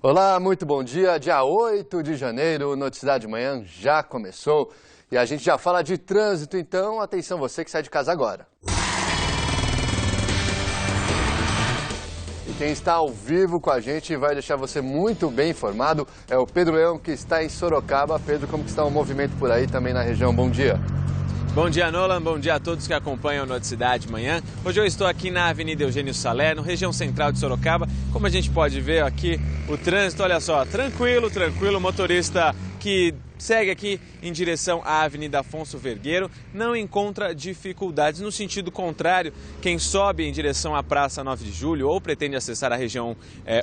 Olá, muito bom dia. Dia 8 de janeiro, o Noticidade de Manhã já começou e a gente já fala de trânsito, então atenção você que sai de casa agora. E quem está ao vivo com a gente e vai deixar você muito bem informado é o Pedro Leão, que está em Sorocaba. Pedro, como que está o movimento por aí também na região? Bom dia. Bom dia, Nolan. Bom dia a todos que acompanham o Noticidade de Manhã. Hoje eu estou aqui na Avenida Eugênio Salé, no região central de Sorocaba. Como a gente pode ver aqui, o trânsito, olha só, tranquilo, o motorista que segue aqui em direção à Avenida Afonso Vergueiro não encontra dificuldades. No sentido contrário, quem sobe em direção à Praça 9 de Julho ou pretende acessar a região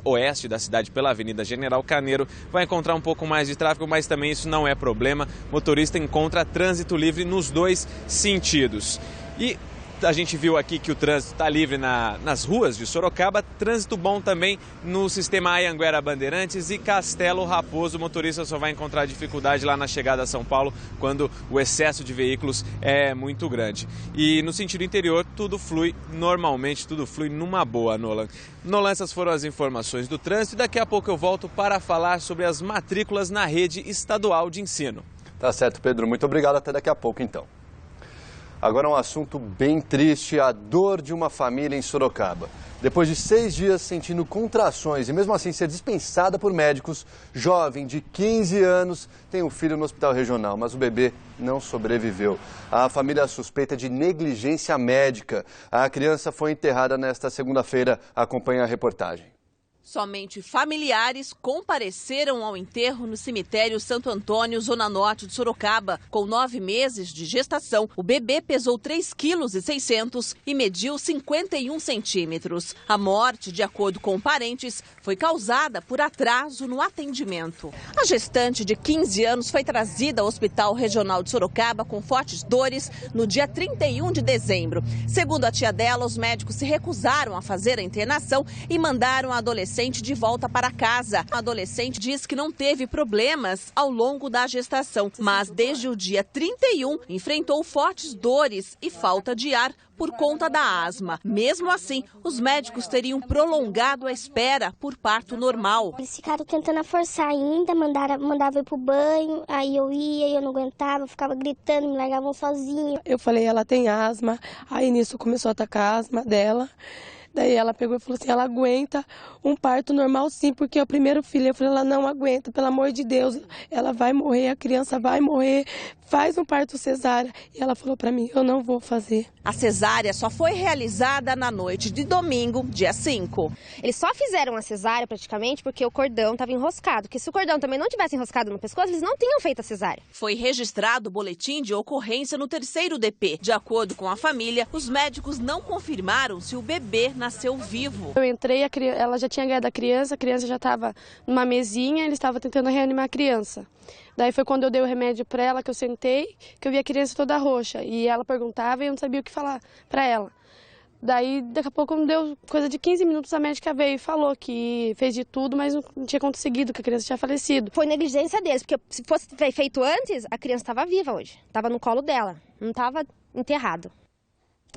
oeste da cidade pela Avenida General Carneiro vai encontrar um pouco mais de tráfego, mas também isso não é problema. O motorista encontra trânsito livre nos dois sentidos. E a gente viu aqui que o trânsito está livre nas ruas de Sorocaba, trânsito bom também no sistema Anhanguera Bandeirantes e Castelo Raposo. O motorista só vai encontrar dificuldade lá na chegada a São Paulo, quando o excesso de veículos é muito grande. E no sentido interior, tudo flui normalmente, tudo flui numa boa, Nolan. Nolan, essas foram as informações do trânsito e daqui a pouco eu volto para falar sobre as matrículas na rede estadual de ensino. Tá certo, Pedro. Muito obrigado. Até daqui a pouco, então. Agora um assunto bem triste, a dor de uma família em Sorocaba. Depois de 6 dias sentindo contrações e mesmo assim ser dispensada por médicos, jovem de 15 anos tem um filho no hospital regional, mas o bebê não sobreviveu. A família suspeita de negligência médica. A criança foi enterrada nesta segunda-feira. Acompanhe a reportagem. Somente familiares compareceram ao enterro no cemitério Santo Antônio, zona norte de Sorocaba. Com 9 meses de gestação, o bebê pesou 3,6 kg e mediu 51 centímetros. A morte, de acordo com parentes, foi causada por atraso no atendimento. A gestante de 15 anos foi trazida ao Hospital Regional de Sorocaba com fortes dores no dia 31 de dezembro. Segundo a tia dela, os médicos se recusaram a fazer a internação e mandaram a adolescente de volta para casa. A adolescente diz que não teve problemas ao longo da gestação, mas desde o dia 31 enfrentou fortes dores e falta de ar por conta da asma. Mesmo assim, os médicos teriam prolongado a espera por parto normal. Eles ficaram tentando forçar ainda, mandavam ir pro banho, aí eu ia, eu não aguentava, ficava gritando, me largavam sozinha. Eu falei, ela tem asma, aí nisso começou a atacar a asma dela. Daí ela pegou e falou assim, ela aguenta um parto normal sim, porque é o primeiro filho. Eu falei, ela não aguenta, pelo amor de Deus, ela vai morrer, a criança vai morrer, faz um parto cesárea. E ela falou pra mim, eu não vou fazer. A cesárea só foi realizada na noite de domingo, dia 5. Eles só fizeram a cesárea praticamente porque o cordão estava enroscado, porque se o cordão também não tivesse enroscado no pescoço, eles não tinham feito a cesárea. Foi registrado o boletim de ocorrência no 3º DP. De acordo com a família, os médicos não confirmaram se o bebê nasceu vivo. Eu entrei, ela já tinha ganhado a criança já estava numa mesinha, eles estavam tentando reanimar a criança. Daí foi quando eu dei o remédio para ela, que eu sentei, que eu vi a criança toda roxa. E ela perguntava e eu não sabia o que falar para ela. Daí, daqui a pouco, não deu coisa de 15 minutos, a médica veio e falou que fez de tudo, mas não tinha conseguido, que a criança tinha falecido. Foi negligência deles, porque se fosse feito antes, a criança estava viva hoje. Estava no colo dela, não estava enterrado.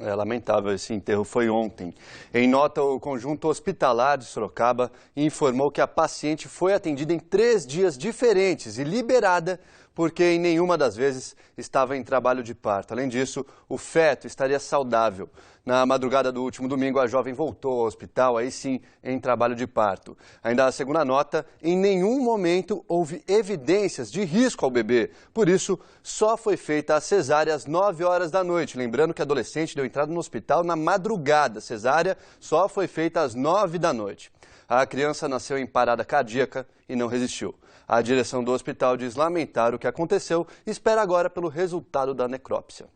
É lamentável, esse enterro foi ontem. Em nota, o conjunto hospitalar de Sorocaba informou que a paciente foi atendida em 3 dias diferentes e liberada porque em nenhuma das vezes estava em trabalho de parto. Além disso, o feto estaria saudável. Na madrugada do último domingo, a jovem voltou ao hospital, aí sim, em trabalho de parto. Ainda a segunda nota, em nenhum momento houve evidências de risco ao bebê. Por isso, só foi feita a cesárea às 9 horas da noite. Lembrando que a adolescente deu entrada no hospital na madrugada. A cesárea só foi feita às 9 da noite. A criança nasceu em parada cardíaca e não resistiu. A direção do hospital diz lamentar o que aconteceu e espera agora pelo resultado da necrópsia.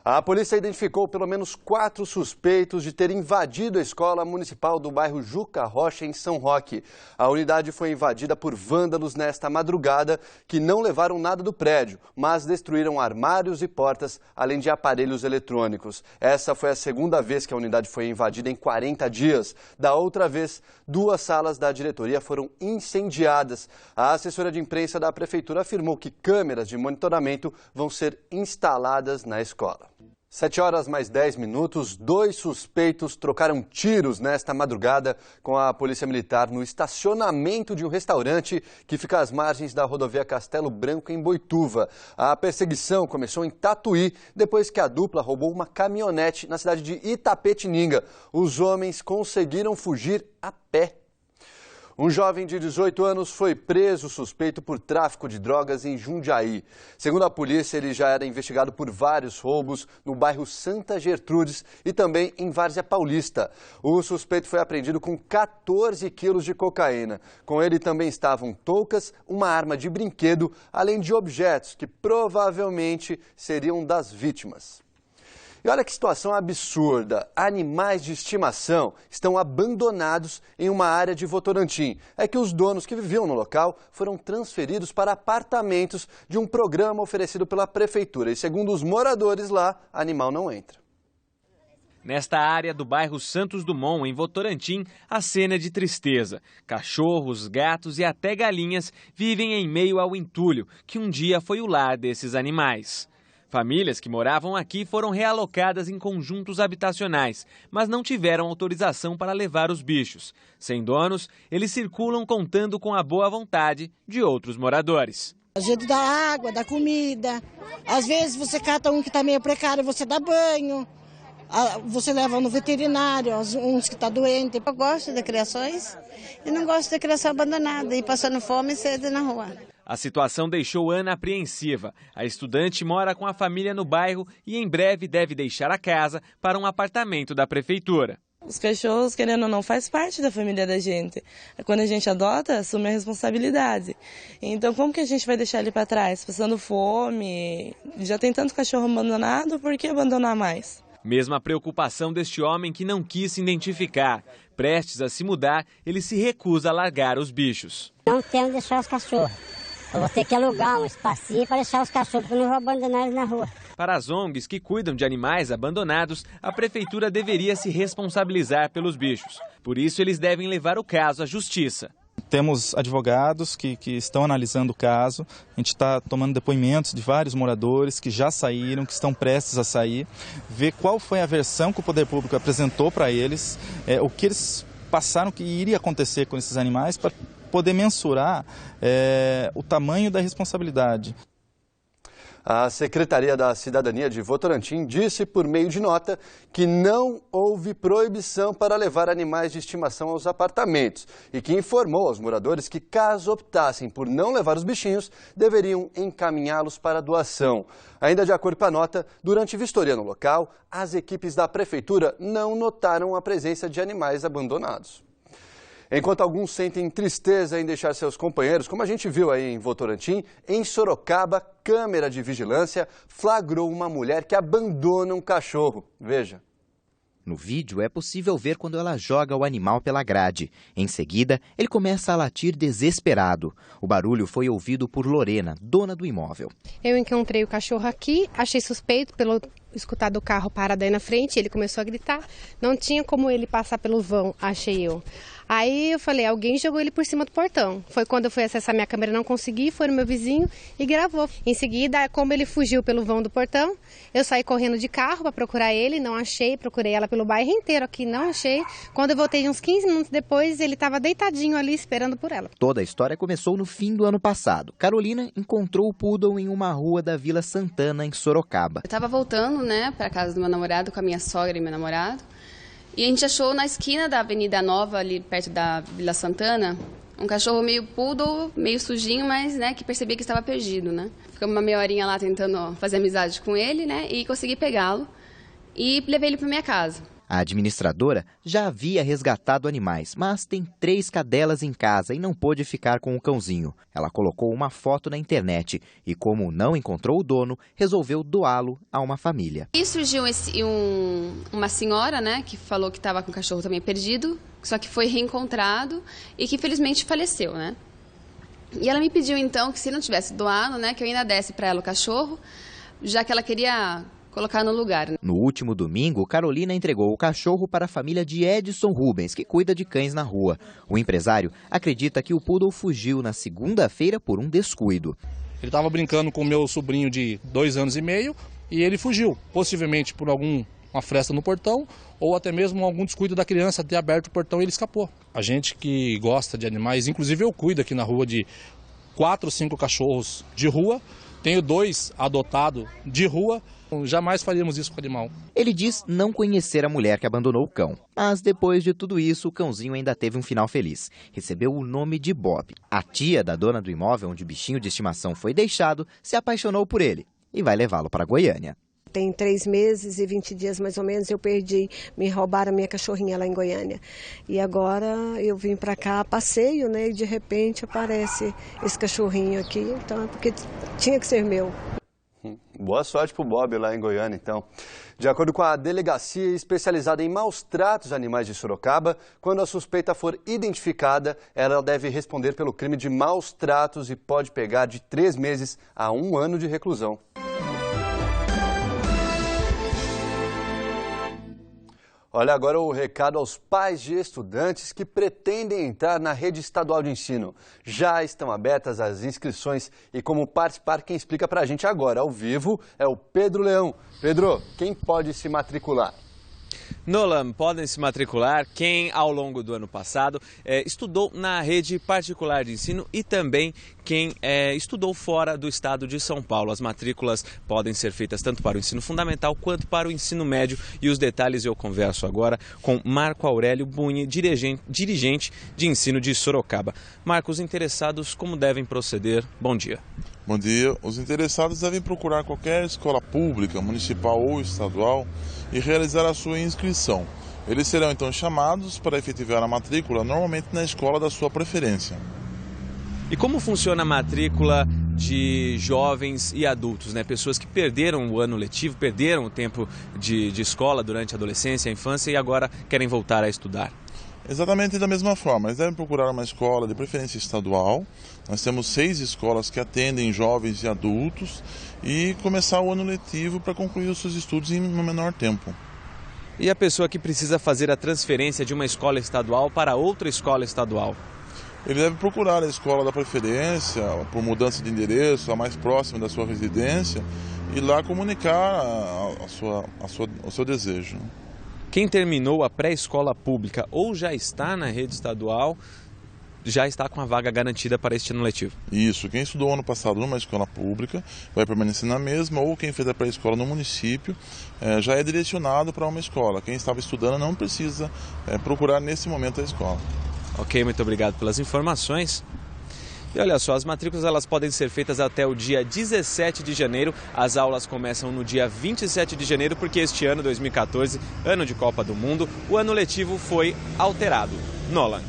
A polícia identificou pelo menos 4 suspeitos de ter invadido a escola municipal do bairro Juca Rocha, em São Roque. A unidade foi invadida por vândalos nesta madrugada, que não levaram nada do prédio, mas destruíram armários e portas, além de aparelhos eletrônicos. Essa foi a segunda vez que a unidade foi invadida em 40 dias. Da outra vez, 2 salas da diretoria foram incendiadas. A assessora de imprensa da prefeitura afirmou que câmeras de monitoramento vão ser instaladas na escola. 7h mais 10, 2 suspeitos trocaram tiros nesta madrugada com a Polícia Militar no estacionamento de um restaurante que fica às margens da rodovia Castelo Branco, em Boituva. A perseguição começou em Tatuí, depois que a dupla roubou uma caminhonete na cidade de Itapetininga. Os homens conseguiram fugir a pé. Um jovem de 18 anos foi preso suspeito por tráfico de drogas em Jundiaí. Segundo a polícia, ele já era investigado por vários roubos no bairro Santa Gertrudes e também em Várzea Paulista. O suspeito foi apreendido com 14 quilos de cocaína. Com ele também estavam toucas, uma arma de brinquedo, além de objetos que provavelmente seriam das vítimas. E olha que situação absurda. Animais de estimação estão abandonados em uma área de Votorantim. É que os donos que viviam no local foram transferidos para apartamentos de um programa oferecido pela prefeitura. E segundo os moradores lá, animal não entra. Nesta área do bairro Santos Dumont, em Votorantim, a cena é de tristeza. Cachorros, gatos e até galinhas vivem em meio ao entulho, que um dia foi o lar desses animais. Famílias que moravam aqui foram realocadas em conjuntos habitacionais, mas não tiveram autorização para levar os bichos. Sem donos, eles circulam contando com a boa vontade de outros moradores. A gente dá água, dá comida. Às vezes você cata um que está meio precário, você dá banho. Você leva no veterinário, uns que estão doentes. Eu gosto de criações e não gosto de criação abandonada e passando fome e sede na rua. A situação deixou Ana apreensiva. A estudante mora com a família no bairro e em breve deve deixar a casa para um apartamento da prefeitura. Os cachorros, querendo ou não, faz parte da família da gente. Quando a gente adota, assume a responsabilidade. Então, como que a gente vai deixar ele para trás? Passando fome, já tem tanto cachorro abandonado, por que abandonar mais? Mesma preocupação deste homem que não quis se identificar. Prestes a se mudar, ele se recusa a largar os bichos. Não tenho deixar os cachorros. Eu vou ter que alugar um espacinho para deixar os cachorros, porque eu não vou abandonar eles na rua. Para as ONGs que cuidam de animais abandonados, a prefeitura deveria se responsabilizar pelos bichos. Por isso, eles devem levar o caso à justiça. Temos advogados que estão analisando o caso, a gente está tomando depoimentos de vários moradores que já saíram, que estão prestes a sair, ver qual foi a versão que o poder público apresentou para eles, o que eles passaram, que iria acontecer com esses animais, para poder mensurar o tamanho da responsabilidade. A Secretaria da Cidadania de Votorantim disse por meio de nota que não houve proibição para levar animais de estimação aos apartamentos e que informou aos moradores que, caso optassem por não levar os bichinhos, deveriam encaminhá-los para doação. Ainda de acordo com a nota, durante vistoria no local, as equipes da prefeitura não notaram a presença de animais abandonados. Enquanto alguns sentem tristeza em deixar seus companheiros, como a gente viu aí em Votorantim, em Sorocaba, câmera de vigilância flagrou uma mulher que abandona um cachorro. Veja. No vídeo é possível ver quando ela joga o animal pela grade. Em seguida, ele começa a latir desesperado. O barulho foi ouvido por Lorena, dona do imóvel. Eu encontrei o cachorro aqui, achei suspeito pelo escutar do carro parado aí na frente, ele começou a gritar. Não tinha como ele passar pelo vão, achei eu. Aí eu falei, alguém jogou ele por cima do portão. Foi quando eu fui acessar minha câmera, não consegui, foi no meu vizinho e gravou. Em seguida, como ele fugiu pelo vão do portão, eu saí correndo de carro para procurar ele, não achei, procurei ela pelo bairro inteiro aqui, não achei. Quando eu voltei uns 15 minutos depois, ele estava deitadinho ali esperando por ela. Toda a história começou no fim do ano passado. Carolina encontrou o poodle em uma rua da Vila Santana, em Sorocaba. Eu estava voltando, para casa do meu namorado, com a minha sogra e meu namorado. E a gente achou na esquina da Avenida Nova, ali perto da Vila Santana, um cachorro meio poodle, meio sujinho, mas que percebia que estava perdido, Ficamos uma meia horinha lá tentando fazer amizade com ele, e consegui pegá-lo e levei ele para minha casa. A administradora já havia resgatado animais, mas tem 3 cadelas em casa e não pôde ficar com o cãozinho. Ela colocou uma foto na internet e, como não encontrou o dono, resolveu doá-lo a uma família. E surgiu uma senhora, que falou que estava com o cachorro também perdido, só que foi reencontrado e que infelizmente faleceu, E ela me pediu então que, se não tivesse doado, que eu ainda desse para ela o cachorro, já que ela queria colocar no lugar. No último domingo, Carolina entregou o cachorro para a família de Edson Rubens, que cuida de cães na rua. O empresário acredita que o poodle fugiu na segunda-feira por um descuido. Ele estava brincando com o meu sobrinho de 2 anos e meio, e ele fugiu, possivelmente por uma fresta no portão ou até mesmo algum descuido da criança ter aberto o portão e ele escapou. A gente que gosta de animais, inclusive eu cuido aqui na rua de 4 ou 5 cachorros de rua, tenho 2 adotados de rua, jamais faríamos isso com o animal. Ele diz não conhecer a mulher que abandonou o cão, mas depois de tudo isso, o cãozinho ainda teve um final feliz. Recebeu o nome de Bob. A tia da dona do imóvel onde o bichinho de estimação foi deixado se apaixonou por ele e vai levá-lo para Goiânia. Tem 3 meses e 20 dias mais ou menos, me roubaram a minha cachorrinha lá em Goiânia. E agora eu vim para cá a passeio, né? E de repente aparece esse cachorrinho aqui, então é porque tinha que ser meu. Boa sorte pro Bob lá em Goiânia, então. De acordo com a delegacia especializada em maus tratos a animais de Sorocaba, quando a suspeita for identificada, ela deve responder pelo crime de maus tratos e pode pegar de 3 meses a 1 ano de reclusão. Olha agora o recado aos pais de estudantes que pretendem entrar na rede estadual de ensino. Já estão abertas as inscrições e como participar, quem explica pra gente agora, ao vivo, é o Pedro Leão. Pedro, quem pode se matricular? Nolan, podem se matricular quem, ao longo do ano passado, estudou na rede particular de ensino e também quem estudou fora do estado de São Paulo. As matrículas podem ser feitas tanto para o ensino fundamental quanto para o ensino médio. E os detalhes eu converso agora com Marco Aurélio Bunhe, dirigente de ensino de Sorocaba. Marcos, interessados, como devem proceder? Bom dia. Bom dia. Os interessados devem procurar qualquer escola pública, municipal ou estadual e realizar a sua inscrição. Eles serão então chamados para efetivar a matrícula, normalmente na escola da sua preferência. E como funciona a matrícula de jovens e adultos, né? Pessoas que perderam o ano letivo, perderam o tempo de escola durante a adolescência, a infância e agora querem voltar a estudar. Exatamente da mesma forma, eles devem procurar uma escola de preferência estadual. Nós temos 6 escolas que atendem jovens e adultos e começar o ano letivo para concluir os seus estudos em um menor tempo. E a pessoa que precisa fazer a transferência de uma escola estadual para outra escola estadual? Ele deve procurar a escola da preferência, por mudança de endereço, a mais próxima da sua residência, e lá comunicar o seu desejo. Quem terminou a pré-escola pública ou já está na rede estadual, já está com a vaga garantida para este ano letivo. Isso, quem estudou ano passado numa escola pública vai permanecer na mesma, ou quem fez a pré-escola no município já é direcionado para uma escola. Quem estava estudando não precisa procurar nesse momento a escola. Ok, muito obrigado pelas informações. E olha só, as matrículas elas podem ser feitas até o dia 17 de janeiro. As aulas começam no dia 27 de janeiro, porque este ano, 2014, ano de Copa do Mundo, o ano letivo foi alterado. Nolan.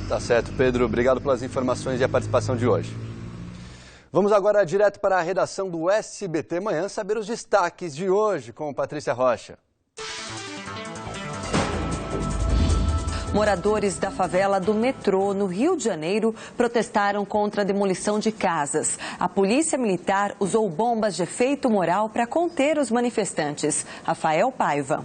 Tá certo, Pedro. Obrigado pelas informações e a participação de hoje. Vamos agora direto para a redação do SBT Manhã saber os destaques de hoje com Patrícia Rocha. Moradores da favela do metrô, no Rio de Janeiro, protestaram contra a demolição de casas. A polícia militar usou bombas de efeito moral para conter os manifestantes. Rafael Paiva.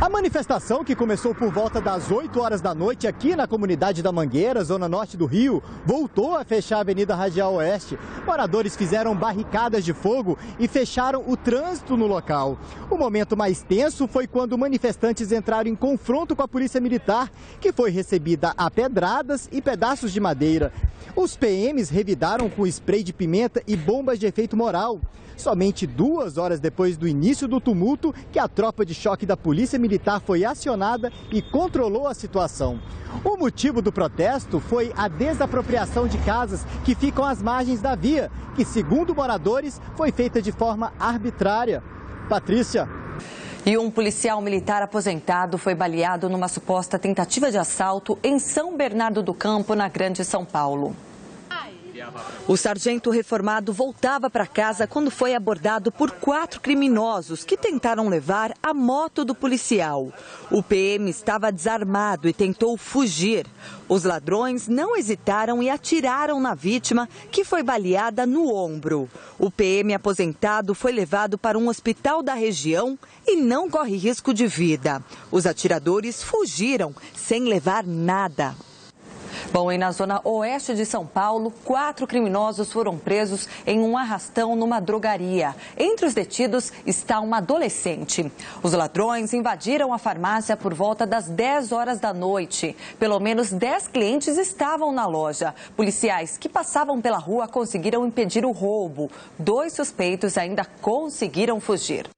A manifestação, que começou por volta das 8 horas da noite aqui na comunidade da Mangueira, zona norte do Rio, voltou a fechar a Avenida Radial Oeste. Moradores fizeram barricadas de fogo e fecharam o trânsito no local. O momento mais tenso foi quando manifestantes entraram em confronto com a polícia militar, que foi recebida a pedradas e pedaços de madeira. Os PMs revidaram com spray de pimenta e bombas de efeito moral. Somente 2 horas depois do início do tumulto, que a tropa de choque da Polícia Militar foi acionada e controlou a situação. O motivo do protesto foi a desapropriação de casas que ficam às margens da via, que, segundo moradores, foi feita de forma arbitrária. Patrícia. E um policial militar aposentado foi baleado numa suposta tentativa de assalto em São Bernardo do Campo, na Grande São Paulo. O sargento reformado voltava para casa quando foi abordado por 4 criminosos que tentaram levar a moto do policial. O PM estava desarmado e tentou fugir. Os ladrões não hesitaram e atiraram na vítima, que foi baleada no ombro. O PM aposentado foi levado para um hospital da região e não corre risco de vida. Os atiradores fugiram sem levar nada. Bom, e na zona oeste de São Paulo, 4 criminosos foram presos em um arrastão numa drogaria. Entre os detidos está uma adolescente. Os ladrões invadiram a farmácia por volta das 10 horas da noite. Pelo menos 10 clientes estavam na loja. Policiais que passavam pela rua conseguiram impedir o roubo. 2 suspeitos ainda conseguiram fugir.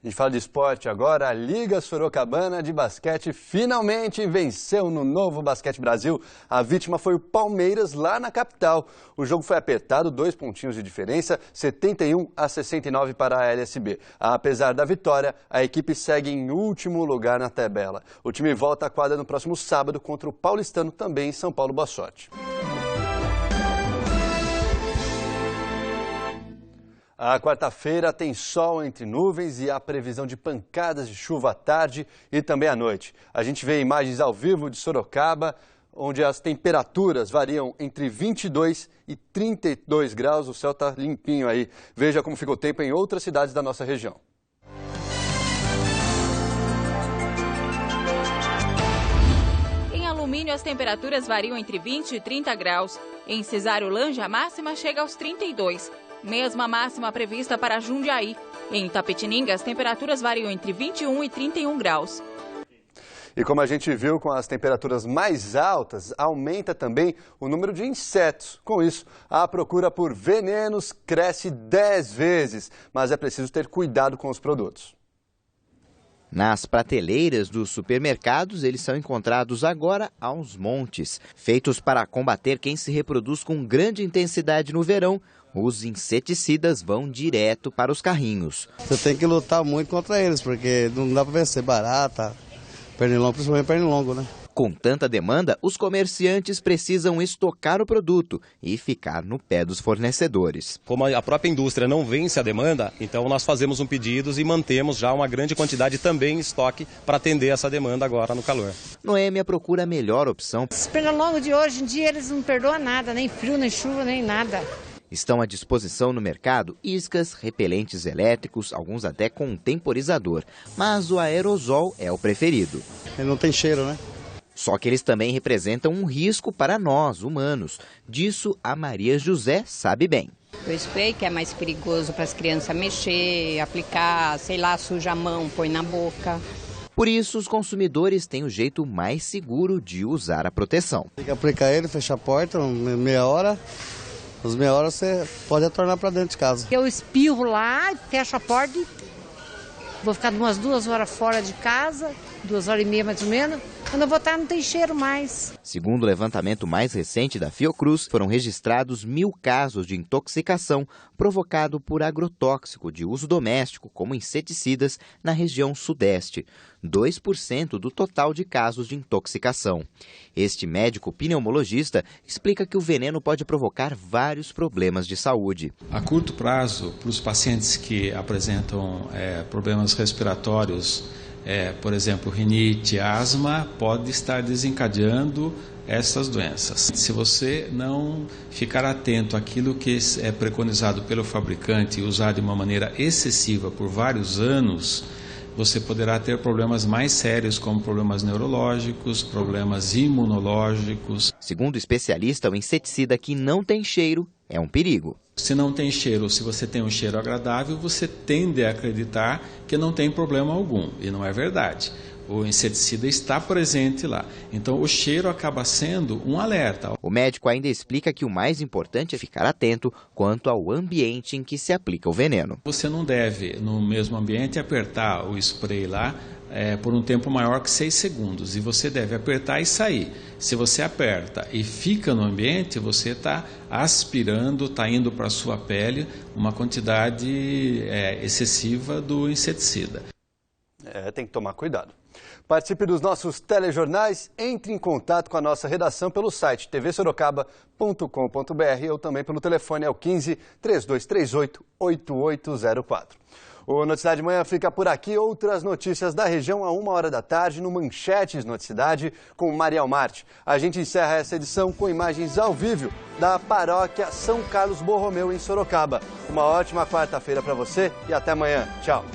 A gente fala de esporte agora. A Liga Sorocabana de Basquete finalmente venceu no Novo Basquete Brasil. A vítima foi o Palmeiras, lá na capital. O jogo foi apertado, 2 pontinhos de diferença, 71-69 para a LSB. Apesar da vitória, a equipe segue em último lugar na tabela. O time volta à quadra no próximo sábado contra o Paulistano, também em São Paulo. Boa sorte. A quarta-feira tem sol entre nuvens e há previsão de pancadas de chuva à tarde e também à noite. A gente vê imagens ao vivo de Sorocaba, onde as temperaturas variam entre 22 e 32 graus. O céu está limpinho aí. Veja como ficou o tempo em outras cidades da nossa região. Em Alumínio, as temperaturas variam entre 20 e 30 graus. Em Cesário Lange, a máxima chega aos 32. Mesma máxima prevista para Jundiaí. Em Itapetininga, as temperaturas variam entre 21 e 31 graus. E como a gente viu, com as temperaturas mais altas, aumenta também o número de insetos. Com isso, a procura por venenos cresce 10 vezes, mas é preciso ter cuidado com os produtos. Nas prateleiras dos supermercados, eles são encontrados agora aos montes. Feitos para combater quem se reproduz com grande intensidade no verão, os inseticidas vão direto para os carrinhos. Você tem que lutar muito contra eles, porque não dá para vencer barata, pernilongo, principalmente pernilongo, né? Com tanta demanda, os comerciantes precisam estocar o produto e ficar no pé dos fornecedores. Como a própria indústria não vence a demanda, então nós fazemos um pedido e mantemos já uma grande quantidade também em estoque para atender essa demanda agora no calor. Noêmia procura a melhor opção. Os pernilongos de hoje em dia eles não perdoam nada, nem frio, nem chuva, nem nada. Estão à disposição no mercado iscas, repelentes elétricos, alguns até com um temporizador. Mas o aerosol é o preferido. Ele não tem cheiro, né? Só que eles também representam um risco para nós, humanos. Disso a Maria José sabe bem. O spray que é mais perigoso para as crianças mexer, aplicar, sei lá, suja a mão, põe na boca. Por isso, os consumidores têm o jeito mais seguro de usar a proteção. Tem que aplicar ele, fechar a porta, meia hora. Às meia hora você pode retornar para dentro de casa. Eu espirro lá, fecho a porta e vou ficar umas 2 horas fora de casa, 2 horas e meia mais ou menos. Quando eu voltar não tem cheiro mais. Segundo o levantamento mais recente da Fiocruz, foram registrados 1000 casos de intoxicação provocado por agrotóxico de uso doméstico, como inseticidas, na região sudeste. 2% do total de casos de intoxicação. Este médico pneumologista explica que o veneno pode provocar vários problemas de saúde. A curto prazo, para os pacientes que apresentam problemas respiratórios, por exemplo, rinite, asma, pode estar desencadeando essas doenças. Se você não ficar atento àquilo que é preconizado pelo fabricante e usar de uma maneira excessiva por vários anos, você poderá ter problemas mais sérios, como problemas neurológicos, problemas imunológicos. Segundo o especialista, o inseticida que não tem cheiro é um perigo. Se não tem cheiro, ou se você tem um cheiro agradável, você tende a acreditar que não tem problema algum, e não é verdade. O inseticida está presente lá. Então, o cheiro acaba sendo um alerta. O médico ainda explica que o mais importante é ficar atento quanto ao ambiente em que se aplica o veneno. Você não deve, no mesmo ambiente, apertar o spray lá por um tempo maior que 6 segundos. E você deve apertar e sair. Se você aperta e fica no ambiente, você está aspirando, está indo para a sua pele uma quantidade excessiva do inseticida. Tem que tomar cuidado. Participe dos nossos telejornais, entre em contato com a nossa redação pelo site tvsorocaba.com.br ou também pelo telefone ao 15 3238 8804. O Noticidade de Manhã fica por aqui. Outras notícias da região a 1h da tarde no Manchetes Noticidade com Maria Almarte. A gente encerra essa edição com imagens ao vivo da paróquia São Carlos Borromeu em Sorocaba. Uma ótima quarta-feira para você e até amanhã. Tchau.